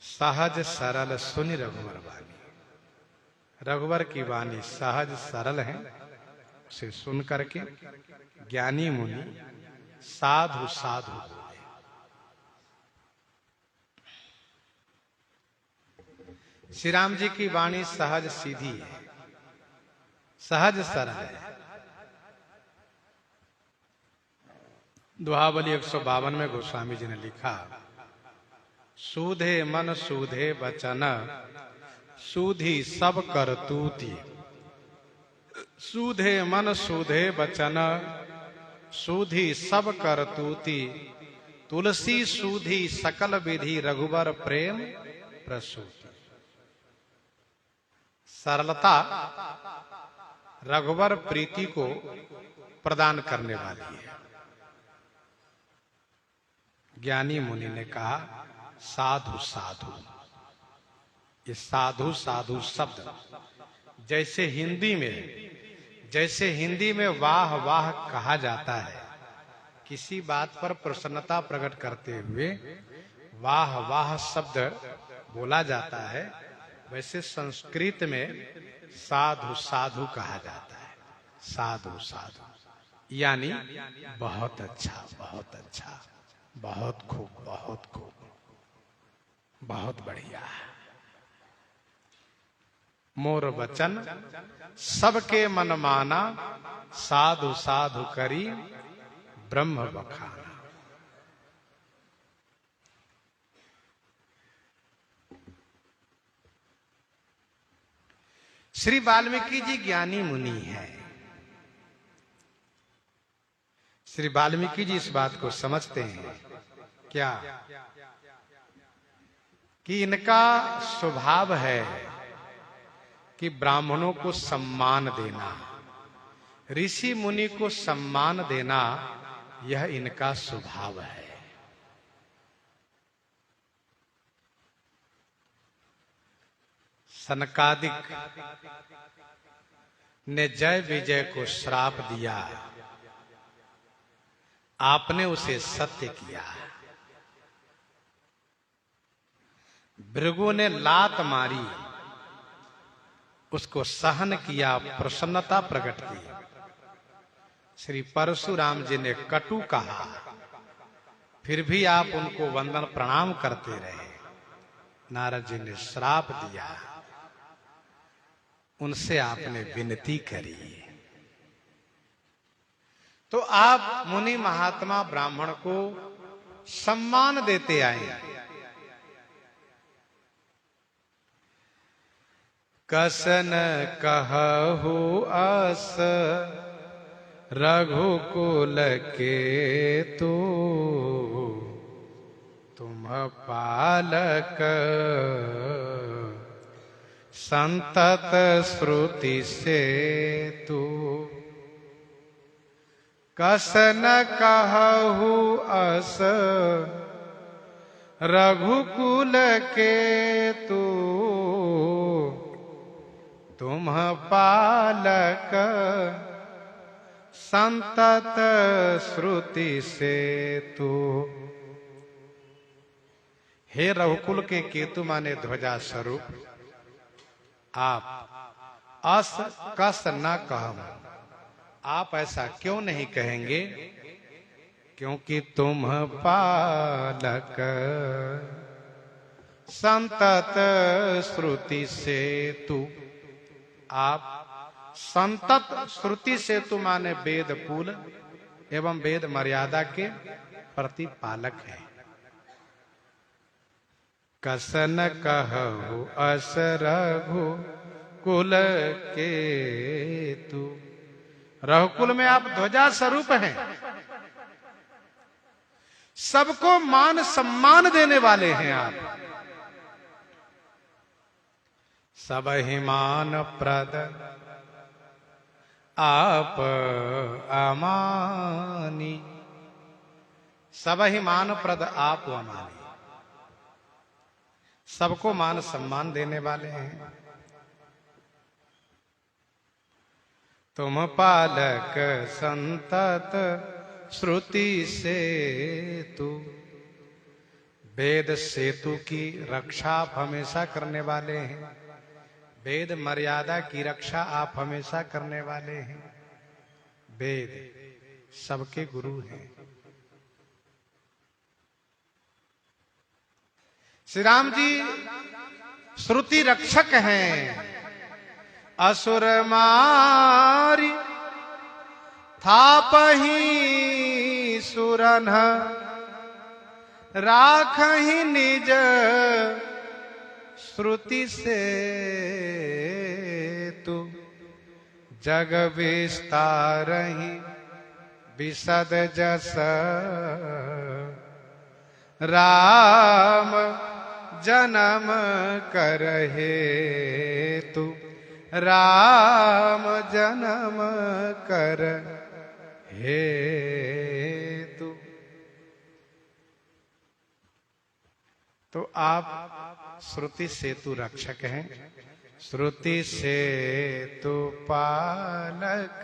सहज सरल सुनि रघुवर वाणी, रघुवर की वाणी सहज सरल है, उसे सुन करके ज्ञानी मुनि साधु साधु बोले। श्री राम जी की वाणी सहज सीधी है, सहज सरल है। दोहावली 152 में गोस्वामी जी ने लिखा, सूधे मन सूधे वचन, सूधी सब करतूती, सूधे मन सूधे वचन, सूधी सब करतूती, तुलसी सूधी सकल विधि, रघुवर प्रेम प्रसूति। सरलता रघुवर प्रीति को प्रदान करने वाली है। ज्ञानी मुनि ने कहा साधु साधु। ये साधु साधु शब्द जैसे हिंदी में वाह वाह कहा जाता है, किसी बात पर प्रसन्नता प्रकट करते हुए वाह वाह शब्द बोला जाता है, वैसे संस्कृत में साधु साधु कहा जाता है। साधु साधु यानी बहुत अच्छा, बहुत अच्छा, बहुत खूब, बहुत खूब, बहुत बढ़िया। मोर वचन सबके मन माना, साधु साधु करी ब्रह्म बखाना। श्री वाल्मीकि जी ज्ञानी मुनि हैं। श्री वाल्मीकि जी इस बात को समझते हैं क्या कि इनका स्वभाव है कि ब्राह्मणों को सम्मान देना, ऋषि मुनि को सम्मान देना, यह इनका स्वभाव है। सनकादिक ने जय विजय को श्राप दिया, आपने उसे सत्य किया। भृगु ने लात मारी, उसको सहन किया, प्रसन्नता प्रकट की। श्री परशुराम जी ने कटु कहा, फिर भी आप उनको वंदन प्रणाम करते रहे। नारद जी ने श्राप दिया, उनसे आपने विनती करी। तो आप मुनि महात्मा ब्राह्मण को सम्मान देते आए। कसन कहु अस रघुकुल के तू, तुम पालक संतत श्रुति से तू। कसन कहु अस रघुकुल के तू, तुम पालक संतत श्रुति से तू। हे रघुकुल के केतु माने ध्वजा स्वरूप, आप अस कस न कहम, आप ऐसा क्यों नहीं कहेंगे? क्योंकि तुम पालक संतत श्रुति से तू। आप संतत श्रुति से तू माने वेद कुल एवं वेद मर्यादा के प्रतिपालक है। कसन कहु अस रघु कुल के तू। रघुकुल में आप ध्वजा स्वरूप हैं, सबको मान सम्मान देने वाले हैं आप। सब ही मान प्रद आप अमानी, सब ही मान प्रद आप अमानी, सबको मान सम्मान देने वाले हैं। तुम पालक संतत श्रुति से तू। वेद सेतु की रक्षा आप हमेशा करने वाले हैं, वेद मर्यादा की रक्षा आप हमेशा करने वाले हैं। वेद सबके गुरु हैं। श्री राम जी श्रुति रक्षक हैं। असुर मारी थापहि सुरन, राखहि निज श्रुति से तू। जग विस्तारहि विशद जस, राम जन्म करहे तू। राम जन्म कर हे तू। तो आप श्रुति सेतु रक्षक हैं, श्रुति सेतु पालक।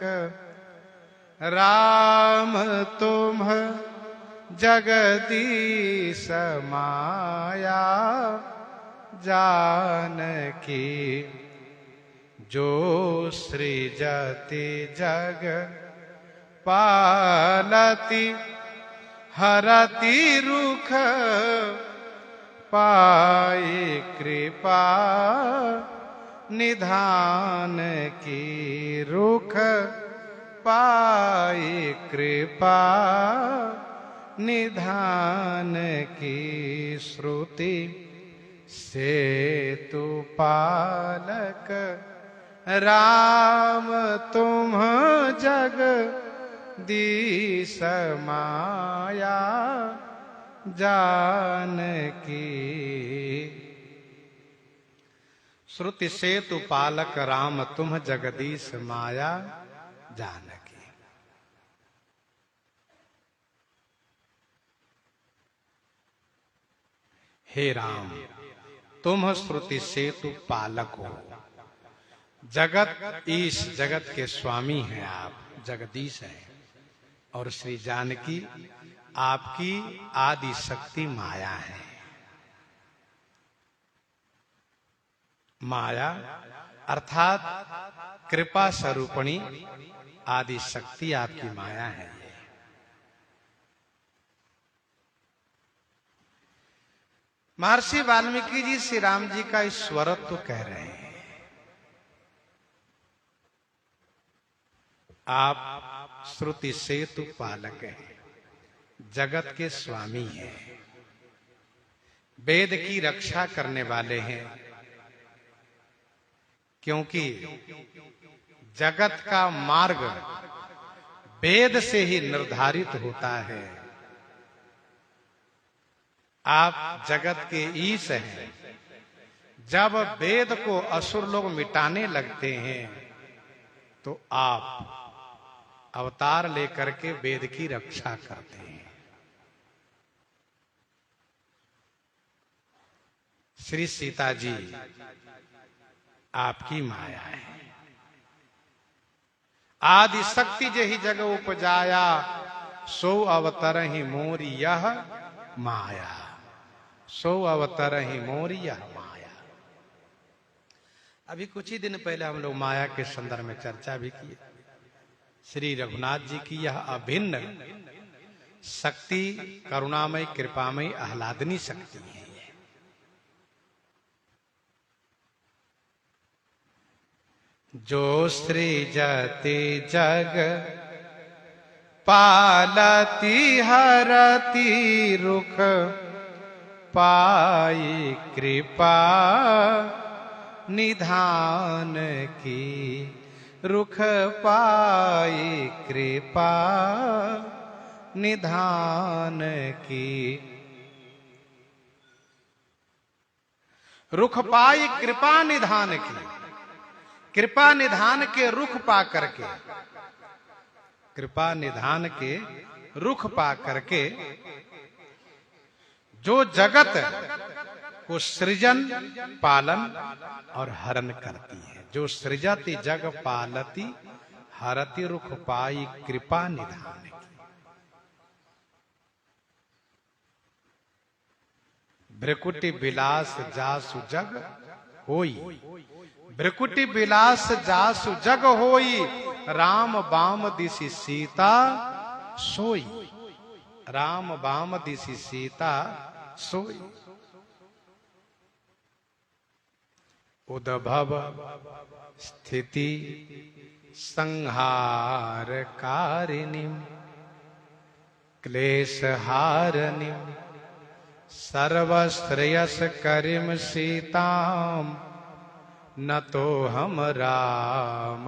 राम तुम जगदीश माया जानकी, जो सृजति जग पालती हरति रुख, पाई कृपा निधान की। रुख पाई कृपा निधान की। श्रुति सेतु पालक राम तुम जगदीश माया जानकी। श्रुति सेतु पालक राम तुम जगदीश माया जानकी। हे राम, तुम श्रुति सेतु पालक हो, जगत ईश जगत के स्वामी हैं आप, जगदीश हैं। और श्री जानकी आपकी आदि शक्ति माया है। माया अर्थात कृपा स्वरूपणी आदि शक्ति आपकी माया है। महर्षि वाल्मीकि जी श्री राम जी का ईश्वरत्व तो कह रहे हैं। आप श्रुति सेतु पालक हैं, जगत के स्वामी हैं, वेद की रक्षा करने वाले हैं। क्योंकि जगत का मार्ग वेद से ही निर्धारित होता है। आप जगत के ईश हैं। जब वेद को असुर लोग मिटाने लगते हैं तो आप अवतार लेकर के वेद की रक्षा करते हैं। श्री सीता जी आपकी माया है। आदि शक्ति जही जग उपजाया, सो अवतर ही मोरी यह माया, सो अवतर ही मोरी यह माया। अभी कुछ ही दिन पहले हम लोग माया के संदर्भ में चर्चा भी की। श्री रघुनाथ जी की यह अभिन्न शक्ति करुणामय कृपामय आह्लादनी शक्ति है। जो सृजति जग पालती हरति रुख, पाई कृपा निधान की, रुख पाई कृपा निधान की। रुख पाई कृपा निधान की, कृपा निधान के रुख पा करके, कृपा निधान के रुख पा करके जो जगत को सृजन पालन और हरण करती है। जो सृजति जग पालती हरति रुख पाई कृपा निधान की। भ्रकुटि विलास जासु जग होई, भ्रकुटि विलास जासु जग होई, राम बाम दिशि सीता सोई, राम बाम दिशि सीता सोई। उद्भव स्थिति संहार कारिणी, क्लेश हारिणी, सर्वश्रेयस करिम सीताम, न तो हम राम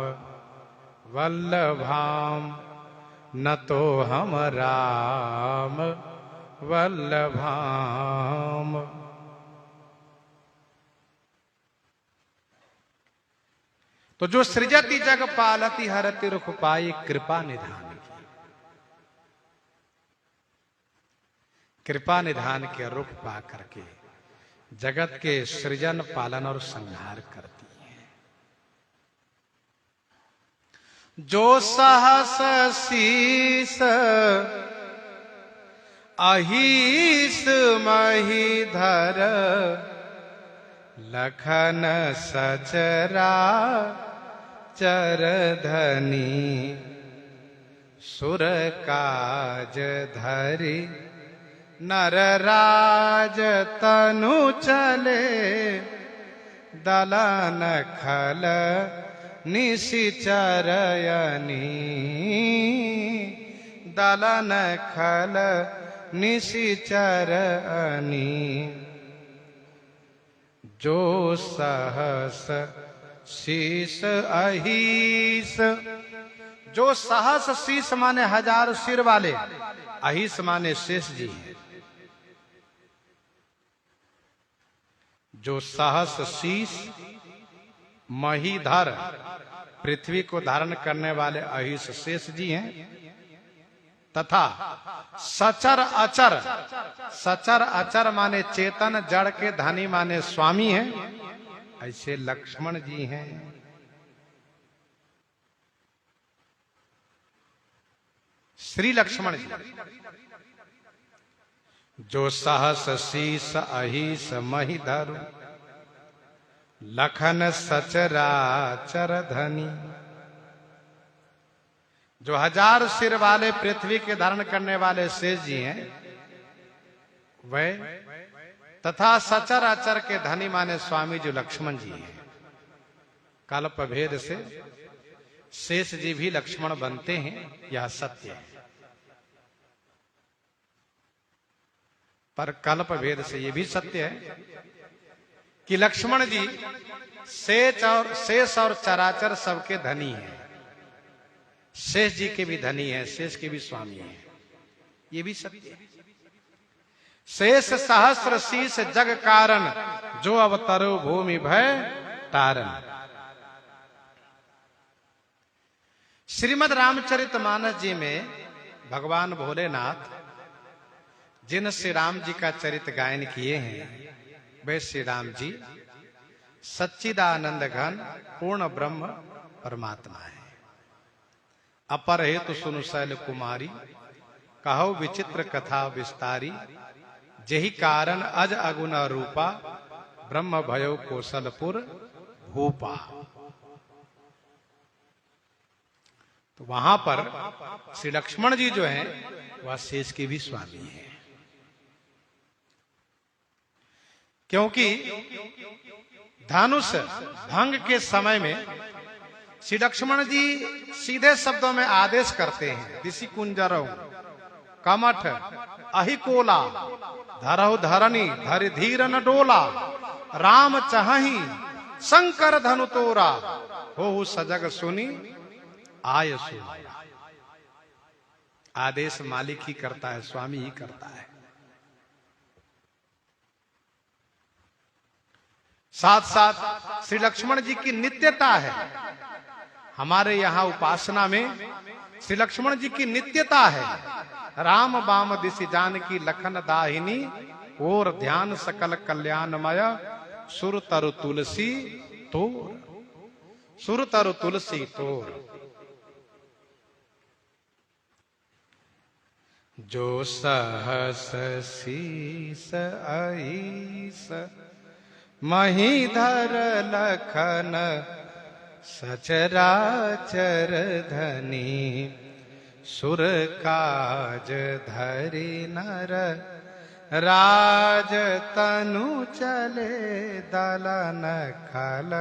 वल्लभाम, न तो हम राम वल्लभाम। तो जो सृजति जग पालती हरति रुख पाई कृपा निधान की, कृपा निधान के रुख पा करके जगत के सृजन पालन और संहार करती है। जो सहस शीस अहीस महीधर, लखन सचरा चरधनी, सुर काज धरि नर राज तनु चले, दलन खल निशिचरयनी, दलन खल निशिचरनी। जो सहस शीस अहीस, जो सहस शीस माने हजार सिर वाले, अहीस माने शेष जी हैं। जो सहस शीस महीधर, पृथ्वी को धारण करने वाले अहीस शेष जी हैं, तथा सचर अचर, सचर अचर माने चेतन जड़ के धनी माने स्वामी हैं, ऐसे लक्ष्मण जी हैं। श्री लक्ष्मण जी जो सहस शीस अहीस महीधर, लखन सचराचर धनी, जो हजार सिर वाले पृथ्वी के धारण करने वाले शेष जी हैं वह, तथा सचर अचर के धनी माने स्वामी जो लक्ष्मण जी हैं। कल्प भेद से शेष जी भी लक्ष्मण बनते हैं, यह सत्य है। पर कल्प भेद से यह भी सत्य है कि लक्ष्मण जी शेष और चराचर सबके धनी हैं। शेष जी के भी धनी हैं, शेष के भी स्वामी हैं, ये भी सत्य है। शेष सहस्र शीश जग कारण, जो अवतरो भूमि भय तारण। श्रीमद् रामचरितमानस जी में भगवान भोलेनाथ जिन श्री राम जी का चरित गायन किए हैं, वे श्री राम जी सच्चिदानंद घन पूर्ण ब्रह्म परमात्मा है। अपर हेतु सुनु शैल कुमारी, कहो विचित्र कथा विस्तारी। जही कारण अज अगुण रूपा, ब्रह्म भयो कौशलपुर भूपा। तो वहां पर श्री लक्ष्मण जी जो हैं वह शेष के भी स्वामी हैं, क्योंकि धनुष भंग के समय में श्री लक्ष्मण जी सीधे शब्दों में आदेश करते हैं, ऋषि कुंजरौ कमठ अहिकोला, धरहु धरनी धरि धीर न डोला। राम चाहि शंकर धनु तोरा, हो सजग सुनी आय सो। आदेश मालिक ही करता है, स्वामी ही करता है। साथ साथ श्री लक्ष्मण जी की नित्यता है। हमारे यहाँ उपासना में श्री लक्ष्मण जी की नित्यता है। राम बाम दिशि जानकी लखन दाहिनी, और ध्यान सकल कल्याणमय, सुर तरु तुलसी तोर। सुर तरु तुलसी तोर। जो सहस शीस अहिस, महीधर लखन सचराचर धनी। सुर काज धरि नर राज, तनु चले दलन खल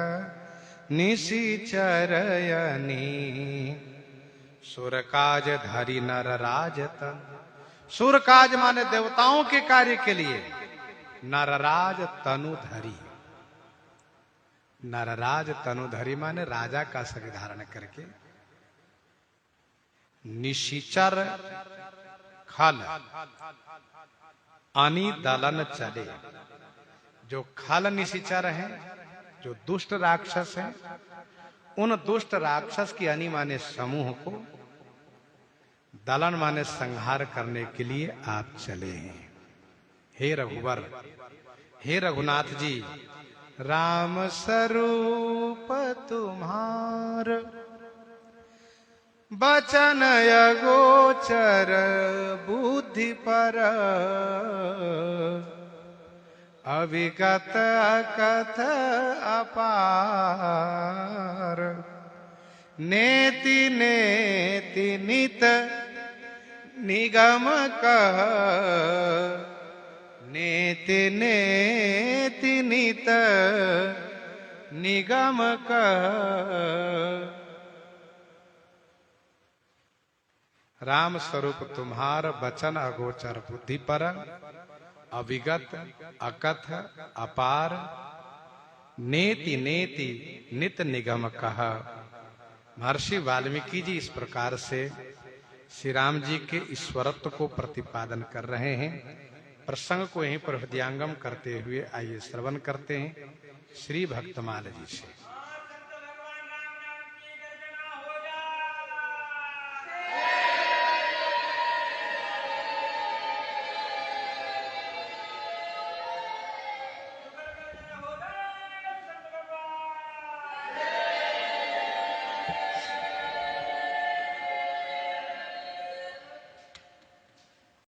निशिचरयनी। सुर काज धरि नर राज तन। सुर काज माने देवताओं के कार्य के लिए नरराज तनुधरी। नरराज तनुधरी माने राजा का शरीर धारण करके निशिचर खल अनि दलन चले। जो खल निशिचर हैं, जो दुष्ट राक्षस हैं, उन दुष्ट राक्षस की अनि माने समूह को, दलन माने संहार करने के लिए आप चले हैं। हे रघुवर, हे रघुनाथ जी, राम स्वरूप तुम्हार, बचन अगोचर बुद्धि पर। अविगत अकथ अपार, नेति नेति नित निगम कह। नेति नेति नित निगम कह। राम स्वरूप तुम्हार, बचन अगोचर बुद्धि पर। अविगत अकथ अपार, नेति नेति नित निगम कह। महर्षि वाल्मीकि जी इस प्रकार से श्री राम जी के ईश्वरत्व को प्रतिपादन कर रहे हैं। प्रसंग को यहीं पर हृदयंगम करते हुए आइए श्रवण करते हैं श्री भक्तमाल जी से।